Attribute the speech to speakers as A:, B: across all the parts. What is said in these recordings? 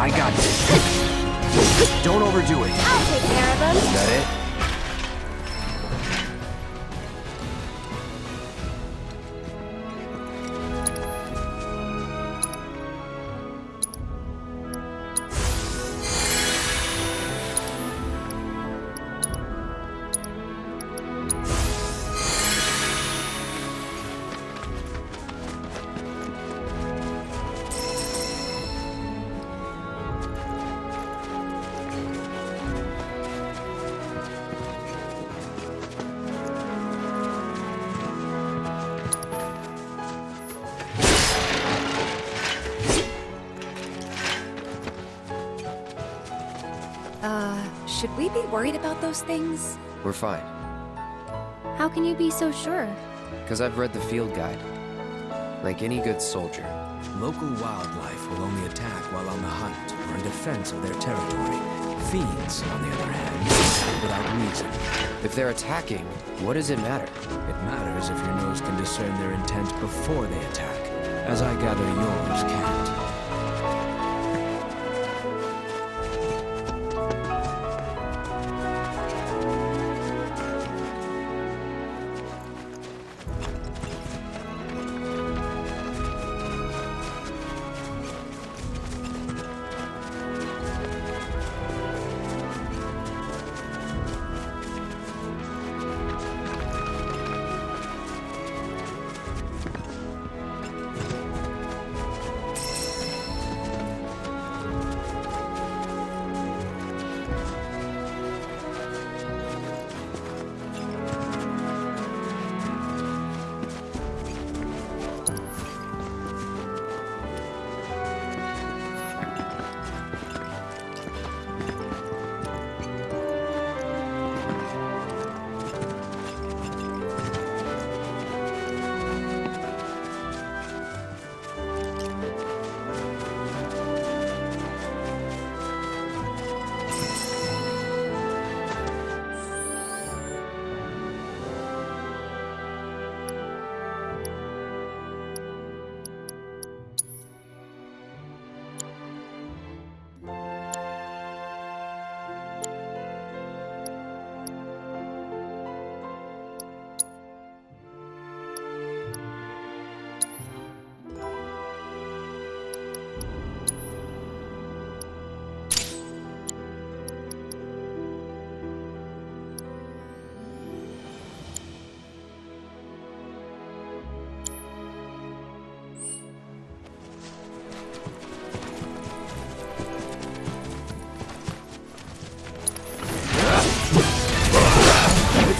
A: I got this. Don't overdo it.
B: I'll take care of them.
A: Is that it?
B: Should we be worried about those things?
A: We're fine.
B: How can you be so sure?
A: Because I've read the field guide. Like any good soldier.
C: Local wildlife will only attack while on the hunt or in defense of their territory. Fiends, on the other hand, without reason.
A: If they're attacking, what does it matter?
C: It matters if your nose can discern their intent before they attack, as I gather yours can't.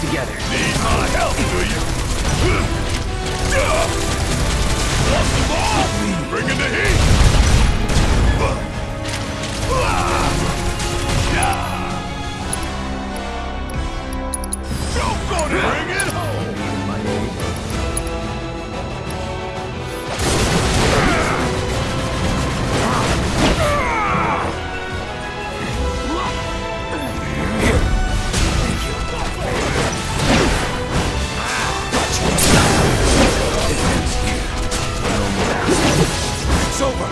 A: Together.
D: Need my help, do you? Want some more? Bringing the heat! Don't go to bring it home!
C: It's over!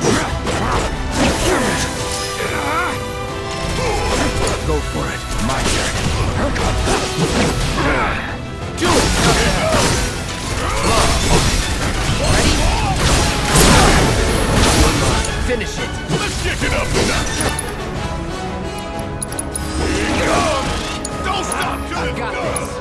C: Go for it. My turn. Do it!
A: Ready? Finish it.
D: Let's kick it up a notch! Here you go! Don't stop till it's
A: got
D: done!
A: this.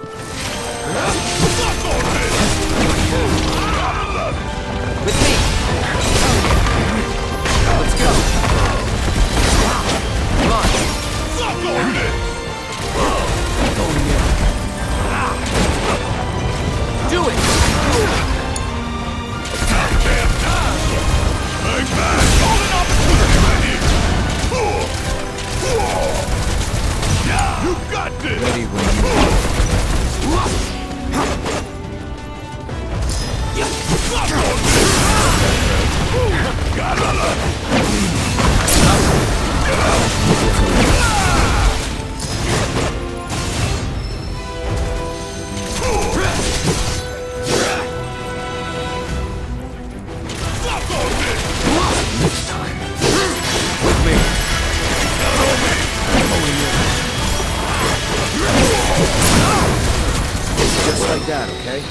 D: Suck on this!
A: With me! Let's go! Come on!
D: Suck on this!
A: Do it!
D: Goddamn time! Like that! Golden opportunity right here! You got this!
C: Ready when you
D: Suck on this! Gotta love it! Suck on this!
C: Next time. With me.
A: Just like that, okay?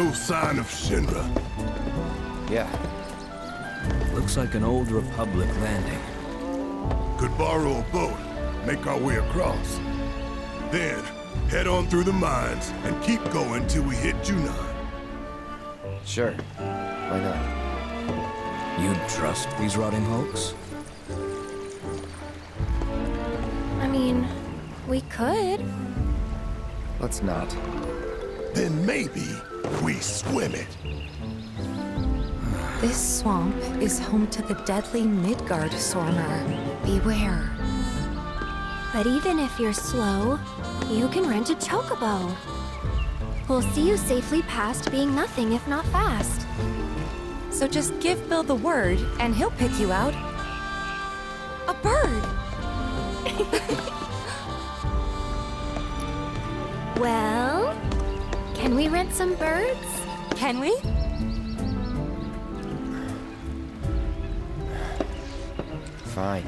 D: No sign of Shinra.
A: Yeah.
C: Looks like an old Republic landing.
D: Could borrow a boat, make our way across. Then, head on through the mines and keep going till we hit Junon.
A: Sure. Why not?
C: You'd trust these rotting hulks?
B: I mean, we could.
A: Let's not.
D: Then maybe we swim it.
B: This swamp is home to the deadly Midgard Sormer. Beware. But even if you're slow, you can rent a Chocobo. We'll see you safely past being nothing if not fast. So just give Bill the word, and he'll pick you out. A bird! Well, can we rent some birds? Can we?
A: Fine.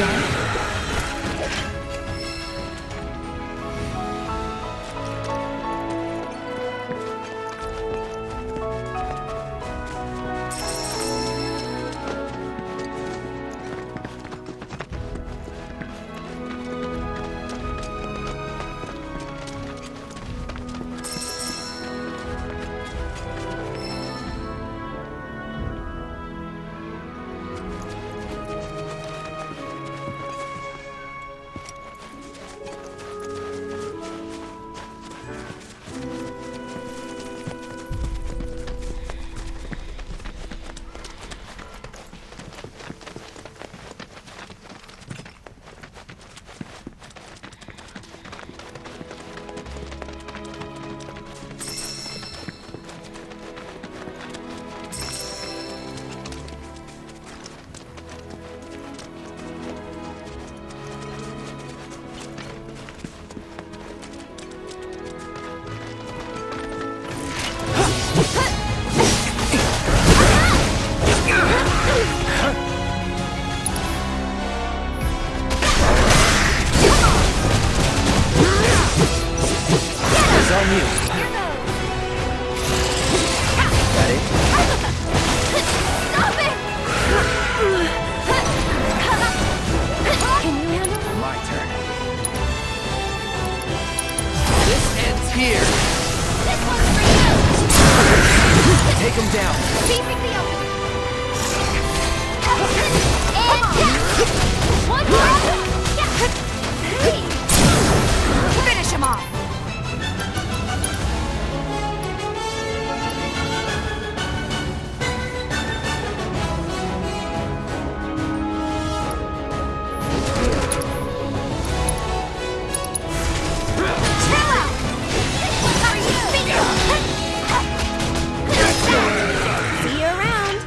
A: done? It's on you. Got it?
B: Stop it! Can you handle it?
A: My turn. This ends here.
B: This one's for you!
A: Take him down.
B: Facing the open! And one more! Finish him off! See you around!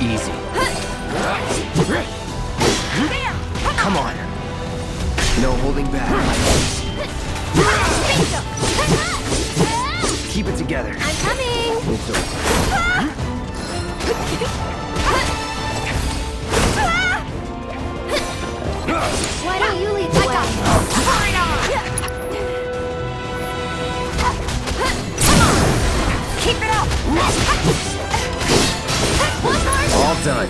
A: Easy. Come on. No holding back. Keep it together.
B: I'm coming!
A: It's over.
B: Why don't you lead the way? Right on! Keep it up! One more!
A: All done.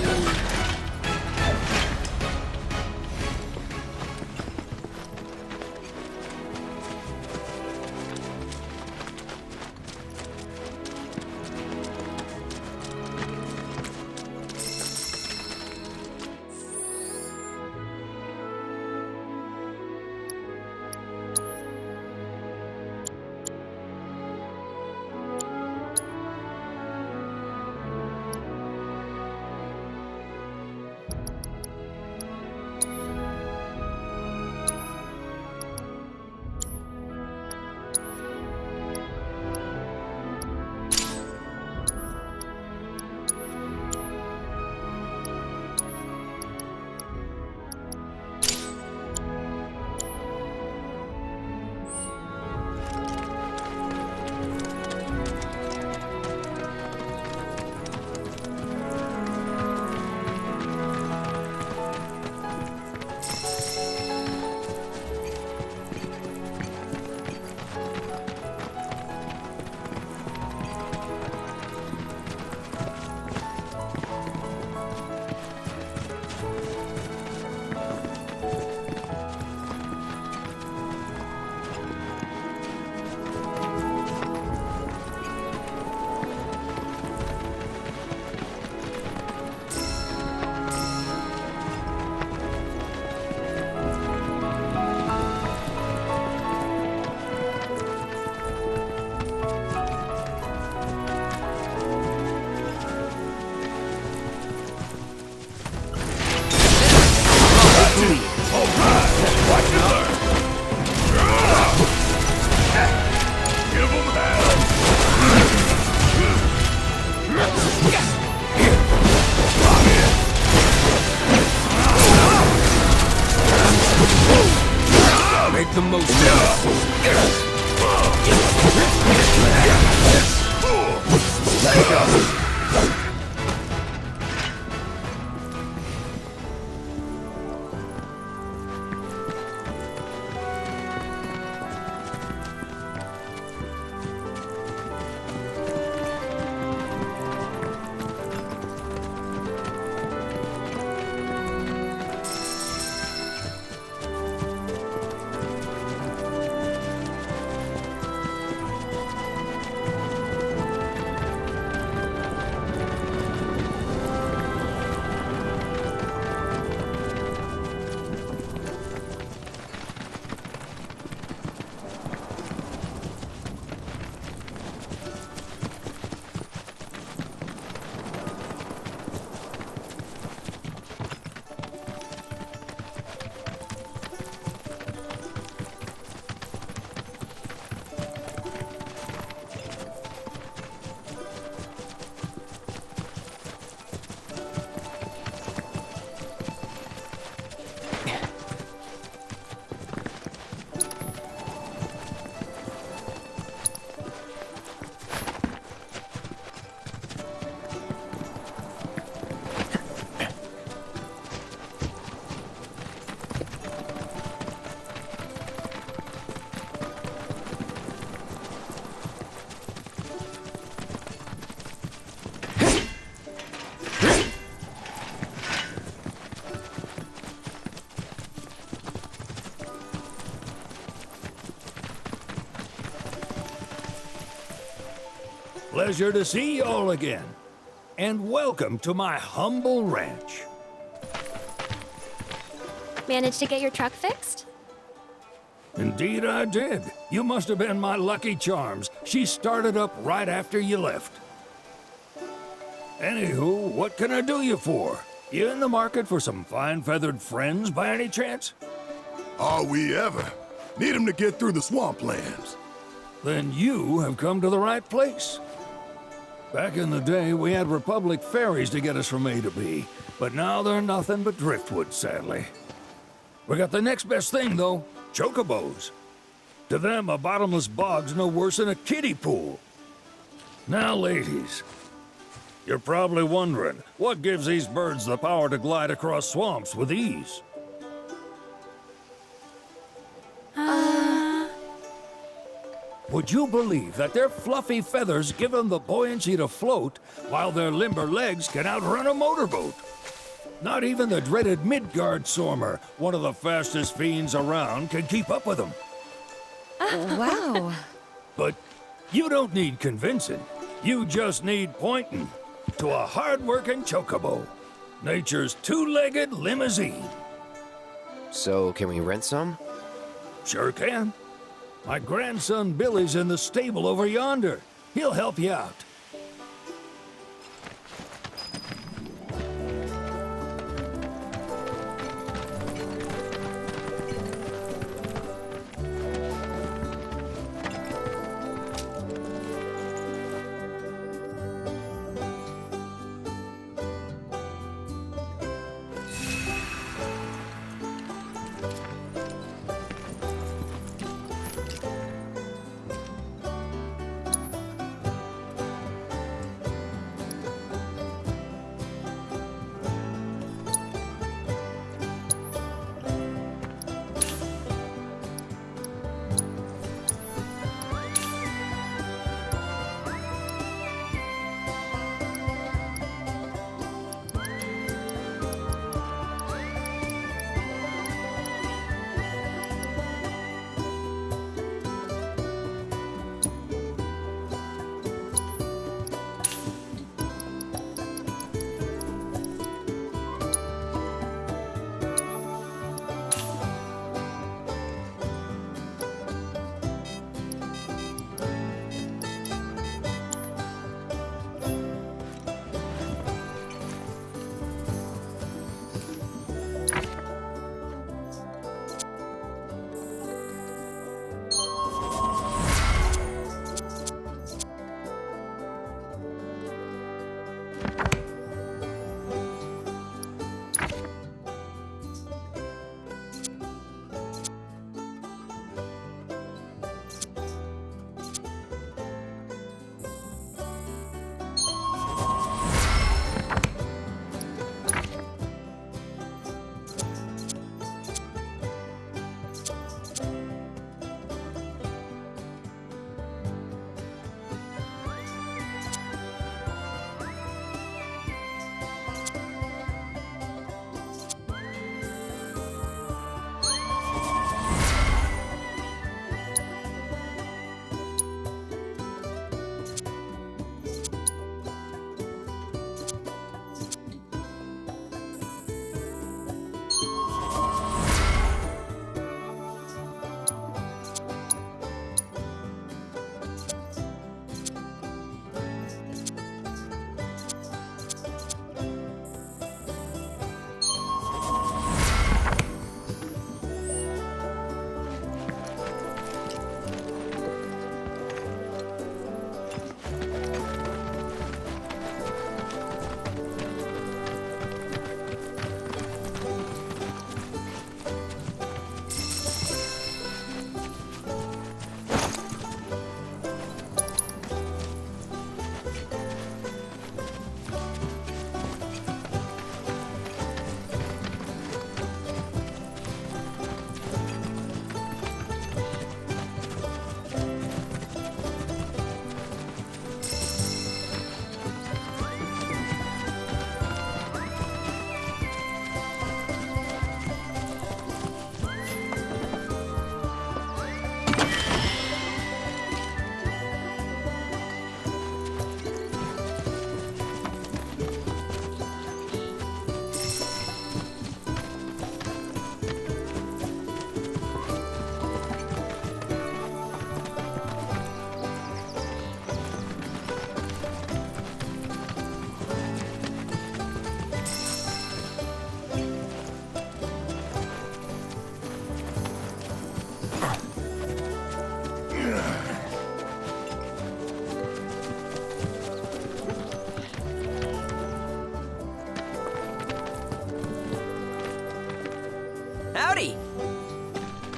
E: Pleasure to see y'all again. And welcome to my humble ranch.
B: Managed to get your truck fixed?
E: Indeed I did. You must have been my lucky charms. She started up right after you left. Anywho, what can I do you for? You in the market for some fine-feathered friends by any chance?
D: Are we ever? Need 'em to get through the swamplands.
E: Then you have come to the right place. Back in the day, we had Republic ferries to get us from A to B, but now they're nothing but driftwood, sadly. We got the next best thing, though, Chocobos. To them, a bottomless bog's no worse than a kiddie pool. Now, ladies, you're probably wondering, what gives these birds the power to glide across swamps with ease? Would you believe that their fluffy feathers give them the buoyancy to float, while their limber legs can outrun a motorboat? Not even the dreaded Midgard Sormer, one of the fastest fiends around, can keep up with them.
F: Wow.
E: But you don't need convincing. You just need pointing to a hard-working chocobo. Nature's two-legged limousine.
A: So, can we rent some?
E: Sure can. My grandson Billy's in the stable over yonder. He'll help you out.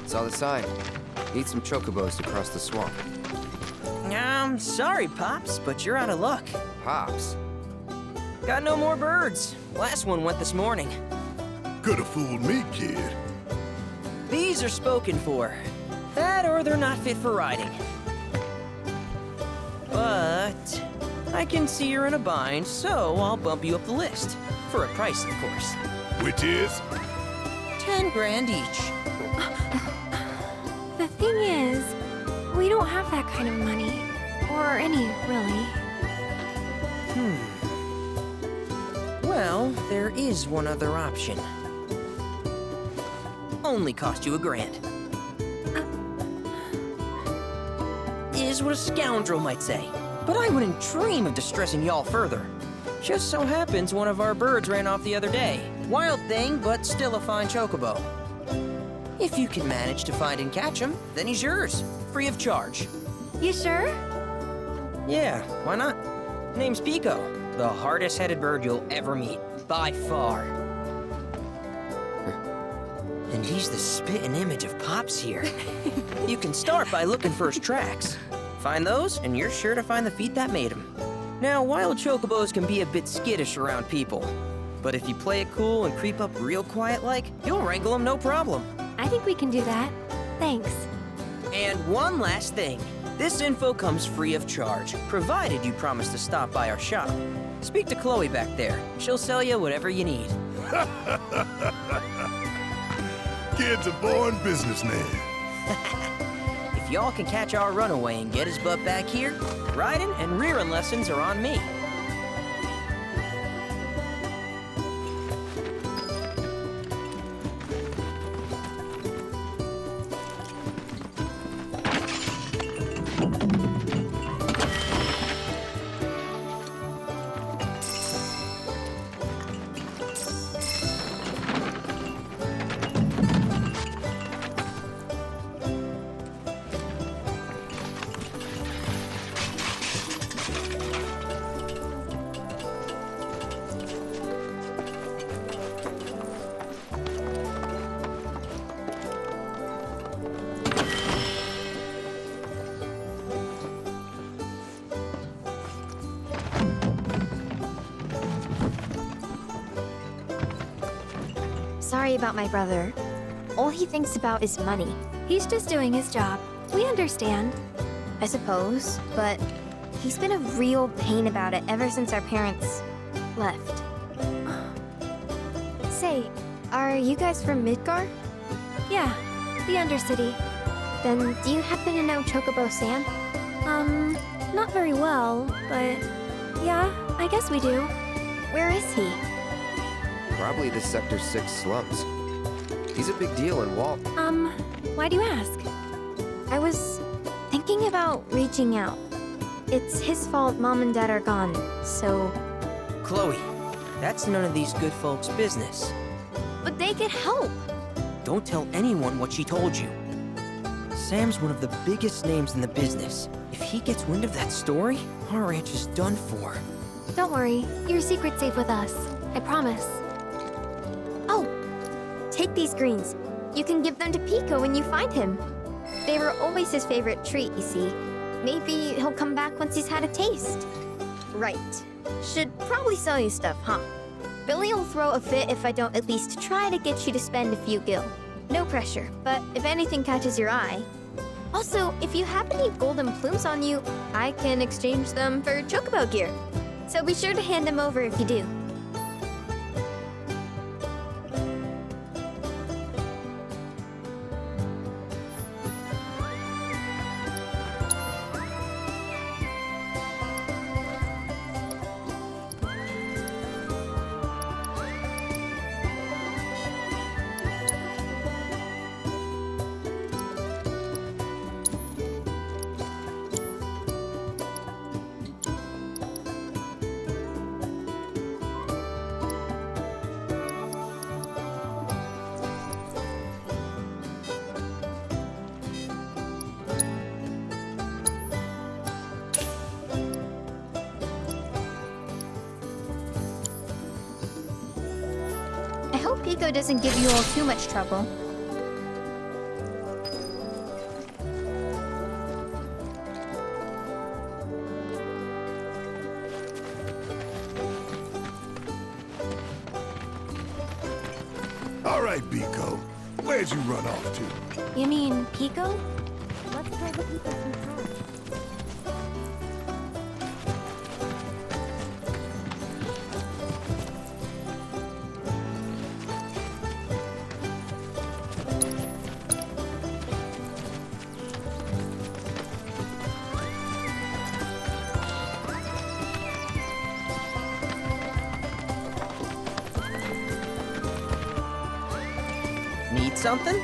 A: Saw the sign. Need some chocobos to cross the swamp.
G: I'm sorry, Pops, but you're out of luck.
A: Pops.
G: Got no more birds. Last one went this morning.
D: Could have fooled me, kid.
G: These are spoken for. That or they're not fit for riding. But I can see you're in a bind, so I'll bump you up the list. For a price, of course.
D: Which is?
G: 10 grand each.
B: The thing is, we don't have that kind of money. Or any, really.
G: Well, there is one other option. Only cost you $1,000. Is what a scoundrel might say. But I wouldn't dream of distressing y'all further. Just so happens one of our birds ran off the other day. Wild thing, but still a fine chocobo. If you can manage to find and catch him, then he's yours. Free of charge.
B: You sure?
G: Yeah, why not? Name's Pico. The hardest-headed bird you'll ever meet. By far. And he's the spitting image of Pops here. You can start by looking for his tracks. Find those, and you're sure to find the feet that made him. Now, wild chocobos can be a bit skittish around people. But if you play it cool and creep up real quiet-like, you'll wrangle them no problem.
B: I think we can do that. Thanks.
G: And one last thing. This info comes free of charge, provided you promise to stop by our shop. Speak to Chloe back there. She'll sell you whatever you need.
D: Kid's a born businessman.
G: If y'all can catch our runaway and get his butt back here, riding and rearing lessons are on me.
B: Sorry about my brother. All he thinks about is money. He's just doing his job. We understand. I suppose, but he's been a real pain about it ever since our parents left. Say, are you guys from Midgar? Yeah, the Undercity. Then do you happen to know Chocobo Sam? Not very well, but yeah, I guess we do. Where is he?
A: Probably the Sector 6 slums. He's a big deal in Walt.
B: Why do you ask? I was thinking about reaching out. It's his fault Mom and Dad are gone, so...
G: Chloe, that's none of these good folks' business.
B: But they could help.
G: Don't tell anyone what she told you. Sam's one of the biggest names in the business. If he gets wind of that story, our ranch is done for.
B: Don't worry, your secret's safe with us. I promise. Oh, take these greens. You can give them to Pico when you find him. They were always his favorite treat, you see. Maybe he'll come back once he's had a taste. Right. Should probably sell you stuff, huh? Billy will throw a fit if I don't at least try to get you to spend a few gil. No pressure, but if anything catches your eye... Also, if you have any golden plumes on you, I can exchange them for Chocobo gear. So be sure to hand them over if you do. I hope Pico doesn't give you all too much trouble.
D: right, Biko. Where'd you run off to?
B: You mean Pico? Let's try the Pico some time.
G: Need something?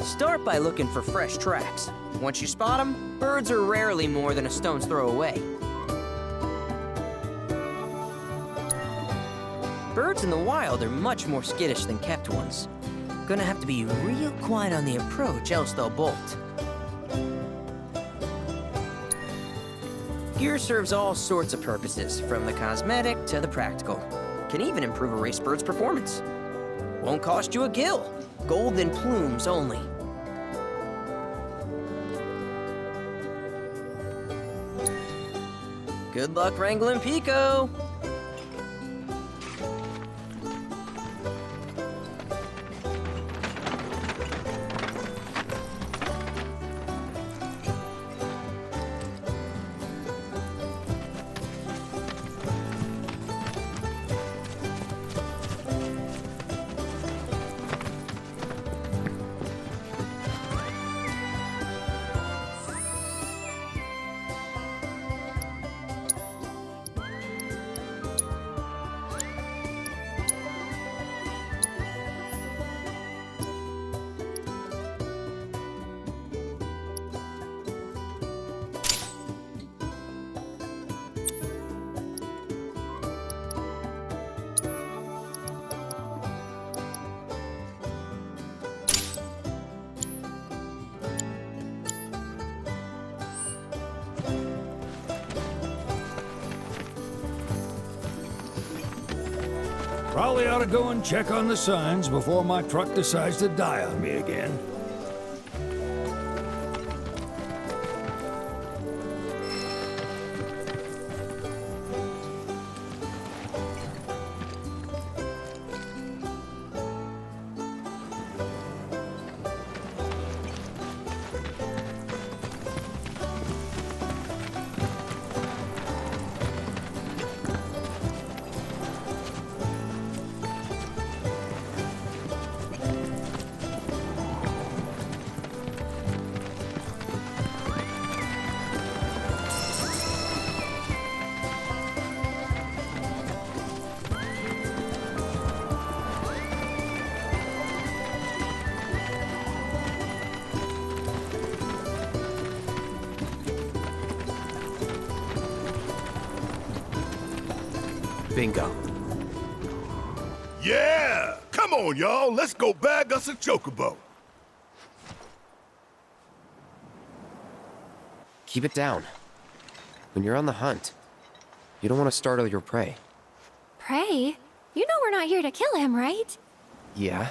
G: Start by looking for fresh tracks. Once you spot them, birds are rarely more than a stone's throw away. Birds in the wild are much more skittish than kept ones. Gonna have to be real quiet on the approach, else they'll bolt. Gear serves all sorts of purposes, from the cosmetic to the practical. Can even improve a race bird's performance. Won't cost you a gill. Golden plumes only. Good luck wrangling Pico.
E: Probably ought to go and check on the signs before my truck decides to die on me again.
A: Bingo.
D: Yeah! Come on, y'all. Let's go bag us a Chocobo.
A: Keep it down. When you're on the hunt, you don't want to startle your prey.
B: Prey? You know we're not here to kill him, right?
A: Yeah?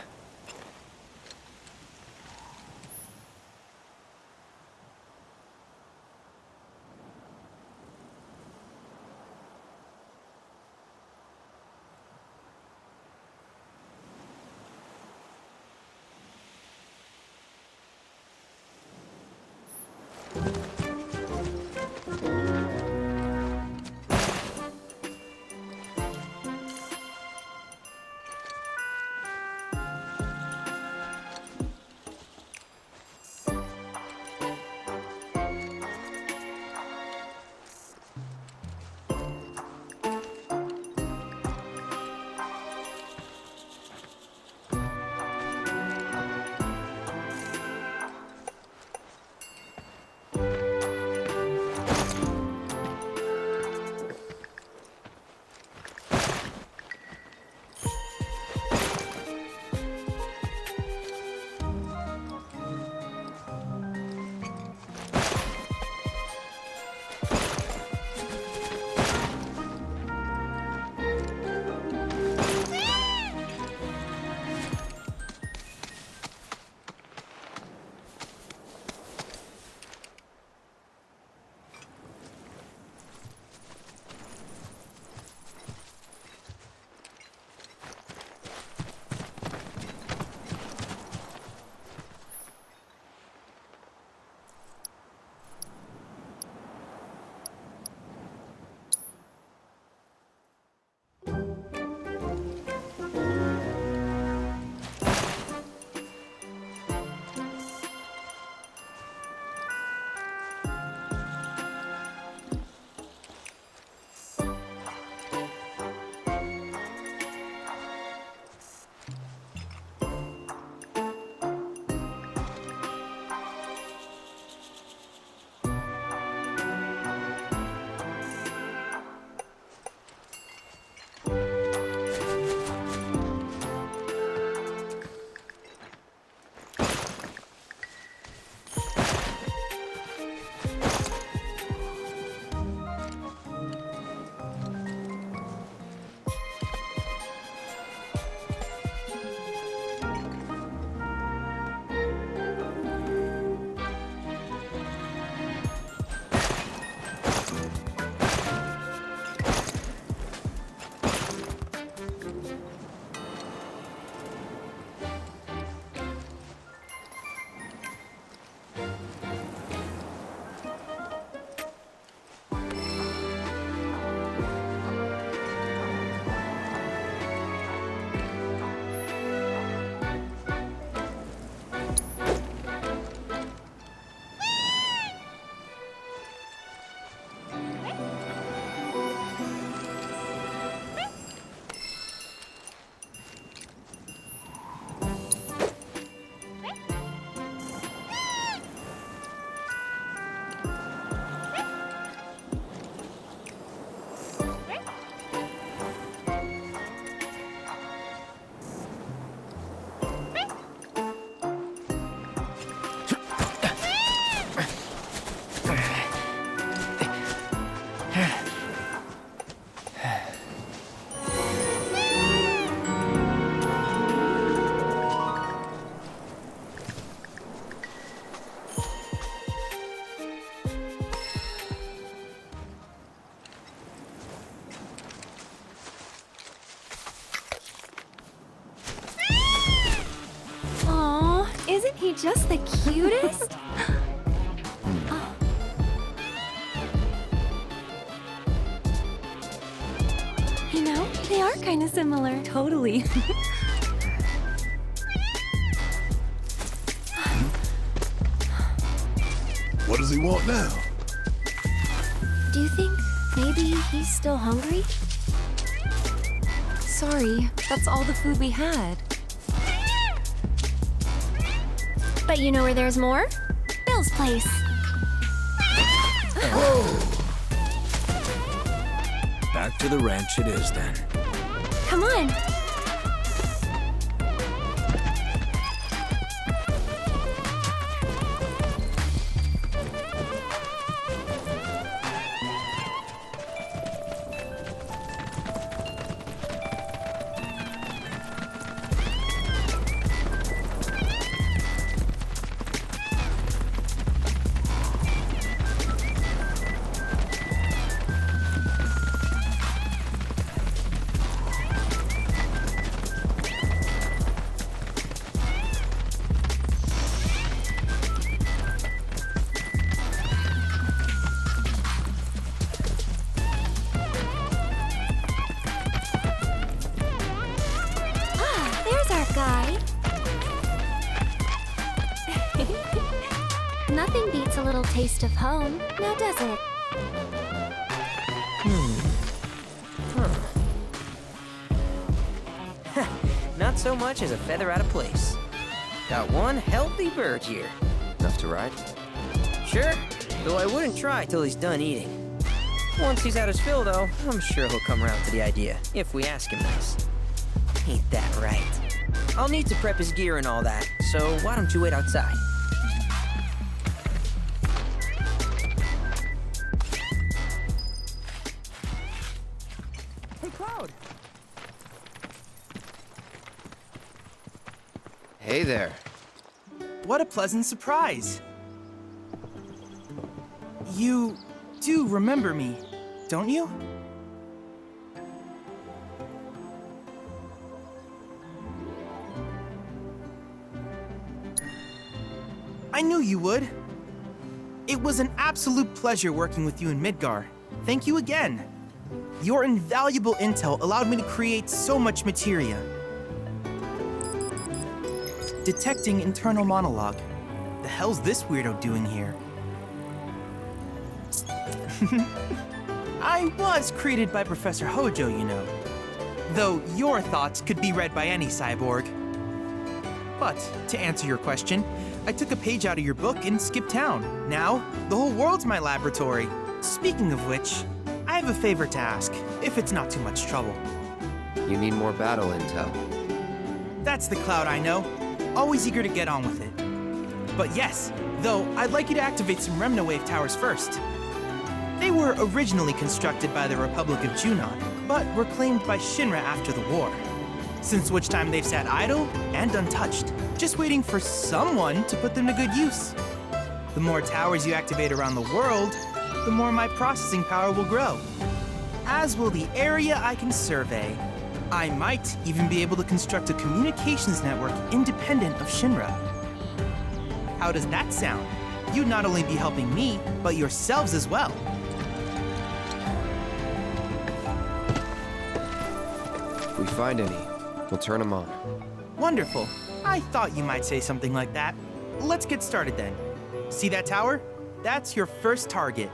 B: Aw, isn't he just the cutest? You know, they are kind of similar. Totally.
D: What does he want now?
B: Do you think maybe he's still hungry? Sorry, that's all the food we had. But you know where there's more? Bill's place.
C: Back to the ranch it is then.
B: Come on. There's our guide. Nothing beats a little taste of home, now does it?
G: Not so much as a feather out of place. Got one healthy bird here.
A: Enough to ride?
G: Sure, though I wouldn't try till he's done eating. Once he's had his fill, though, I'm sure he'll come around to the idea, if we ask him nice. Ain't that right? I'll need to prep his gear and all that, so why don't you wait outside?
H: Hey, Cloud!
A: Hey there.
H: What a pleasant surprise! You do remember me, don't you? I knew you would. It was an absolute pleasure working with you in Midgar. Thank you again. Your invaluable intel allowed me to create so much materia. Detecting internal monologue. The hell's this weirdo doing here? I was created by Professor Hojo, you know. Though your thoughts could be read by any cyborg. But, to answer your question, I took a page out of your book and skipped town. Now, the whole world's my laboratory. Speaking of which, I have a favor to ask, if it's not too much trouble.
A: You need more battle intel.
H: That's the Cloud I know. Always eager to get on with it. But yes, though, I'd like you to activate some Remnawave towers first. They were originally constructed by the Republic of Junon, but were claimed by Shinra after the war. Since which time they've sat idle and untouched, just waiting for someone to put them to good use. The more towers you activate around the world, the more my processing power will grow. As will the area I can survey. I might even be able to construct a communications network independent of Shinra. How does that sound? you'd not only be helping me, but yourselves as well.
A: If we find any, we'll turn them on.
H: Wonderful. I thought you might say something like that. Let's get started then. See that tower? That's your first target.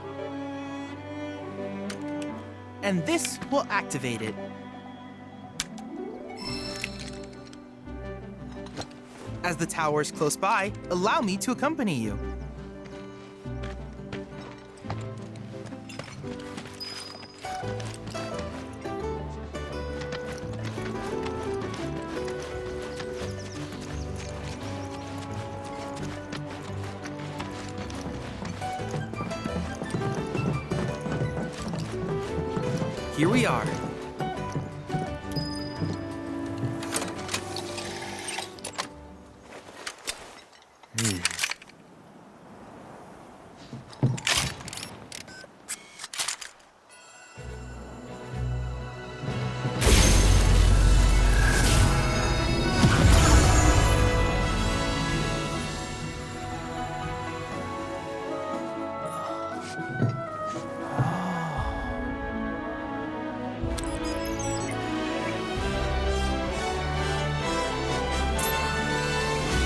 H: And this will activate it. As the tower is close by, allow me to accompany you. Here we are.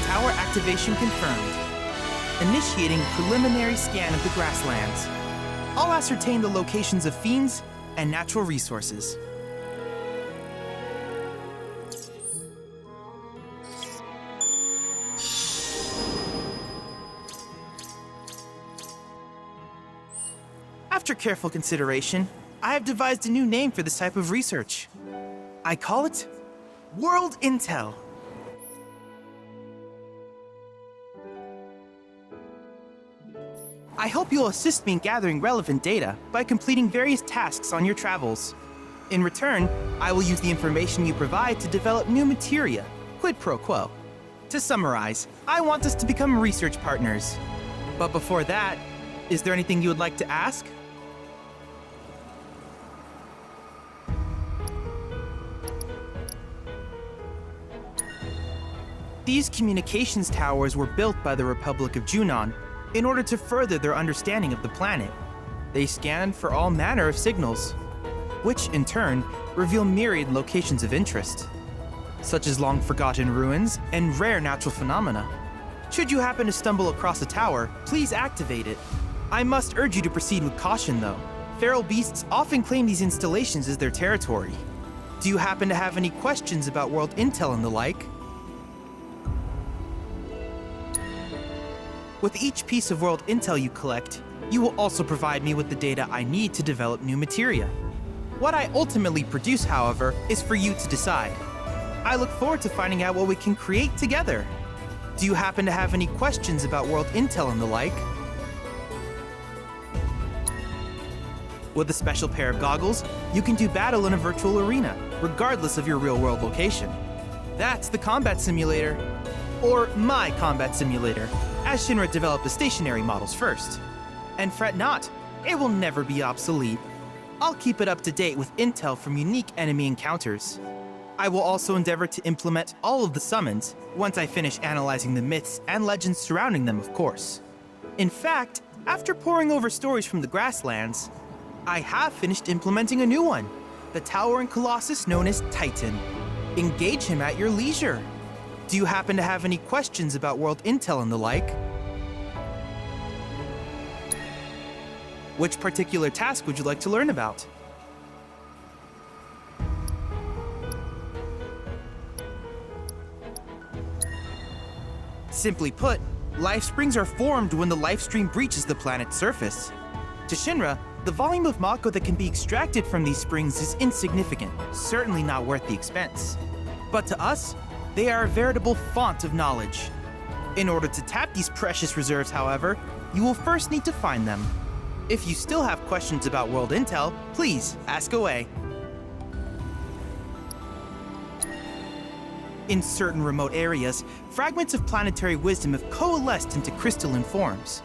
H: Tower activation confirmed. Initiating preliminary scan of the grasslands. I'll ascertain the locations of fiends and natural resources. After careful consideration, I have devised a new name for this type of research. I call it World Intel. I hope you'll assist me in gathering relevant data by completing various tasks on your travels. In return, I will use the information you provide to develop new materia, quid pro quo. To summarize, I want us to become research partners. But before that, is there anything you would like to ask? These communications towers were built by the Republic of Junon in order to further their understanding of the planet. They scan for all manner of signals, which in turn reveal myriad locations of interest, such as long-forgotten ruins and rare natural phenomena. Should you happen to stumble across a tower, please activate it. I must urge you to proceed with caution though. Feral beasts often claim these installations as their territory. Do you happen to have any questions about world intel and the like? With each piece of world intel you collect, you will also provide me with the data I need to develop new materia. What I ultimately produce, however, is for you to decide. I look forward to finding out what we can create together. Do you happen to have any questions about world intel and the like? With a special pair of goggles, you can do battle in a virtual arena, regardless of your real-world location. That's the combat simulator. Or my combat simulator, as Shinra developed the stationary models first. And fret not, it will never be obsolete. I'll keep it up to date with intel from unique enemy encounters. I will also endeavor to implement all of the summons once I finish analyzing the myths and legends surrounding them, of course. In fact, after poring over stories from the grasslands, I have finished implementing a new one, the towering colossus known as Titan. Engage him at your leisure. Do you happen to have any questions about world intel and the like? Which particular task would you like to learn about? Simply put, life springs are formed when the life stream breaches the planet's surface. To Shinra, the volume of Mako that can be extracted from these springs is insignificant, certainly not worth the expense. But to us, they are a veritable font of knowledge. In order to tap these precious reserves, however, you will first need to find them. If you still have questions about world intel, please ask away. In certain remote areas, fragments of planetary wisdom have coalesced into crystalline forms.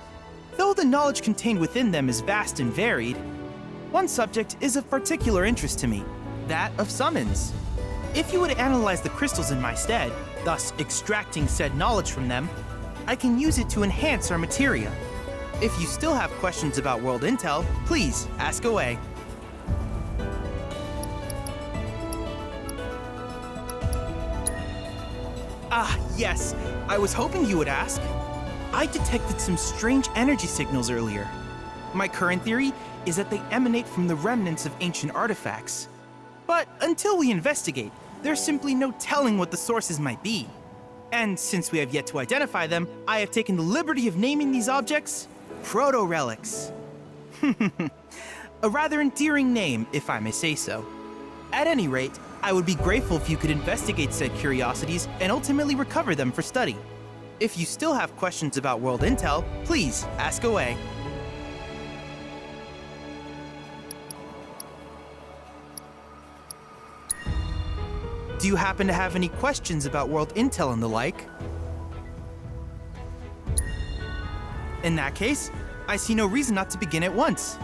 H: Though the knowledge contained within them is vast and varied, one subject is of particular interest to me, that of summons. If you would analyze the crystals in my stead, thus extracting said knowledge from them, I can use it to enhance our materia, If you still have questions about world intel, please ask away. Ah, yes. I was hoping you would ask. I detected some strange energy signals earlier. My current theory is that they emanate from the remnants of ancient artifacts. But until we investigate, there's simply no telling what the sources might be. And since we have yet to identify them, I have taken the liberty of naming these objects proto-relics. A rather endearing name, if I may say so. At any rate, I would be grateful if you could investigate said curiosities and ultimately recover them for study. If you still have questions about world intel, please ask away. Do you happen to have any questions about world intel and the like? In that case, I see no reason not to begin at once.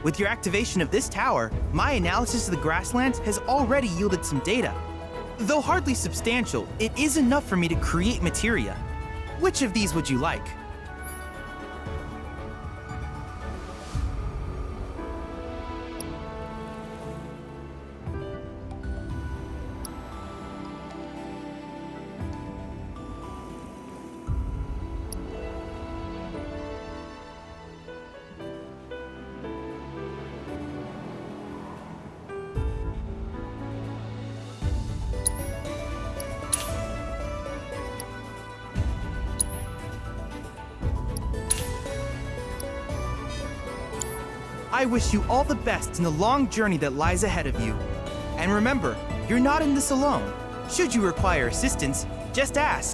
H: With your activation of this tower, my analysis of the grasslands has already yielded some data. Though hardly substantial, it is enough for me to create materia. Which of these would you like? I wish you all the best in the long journey that lies ahead of you. And remember, you're not in this alone. Should you require assistance, just ask.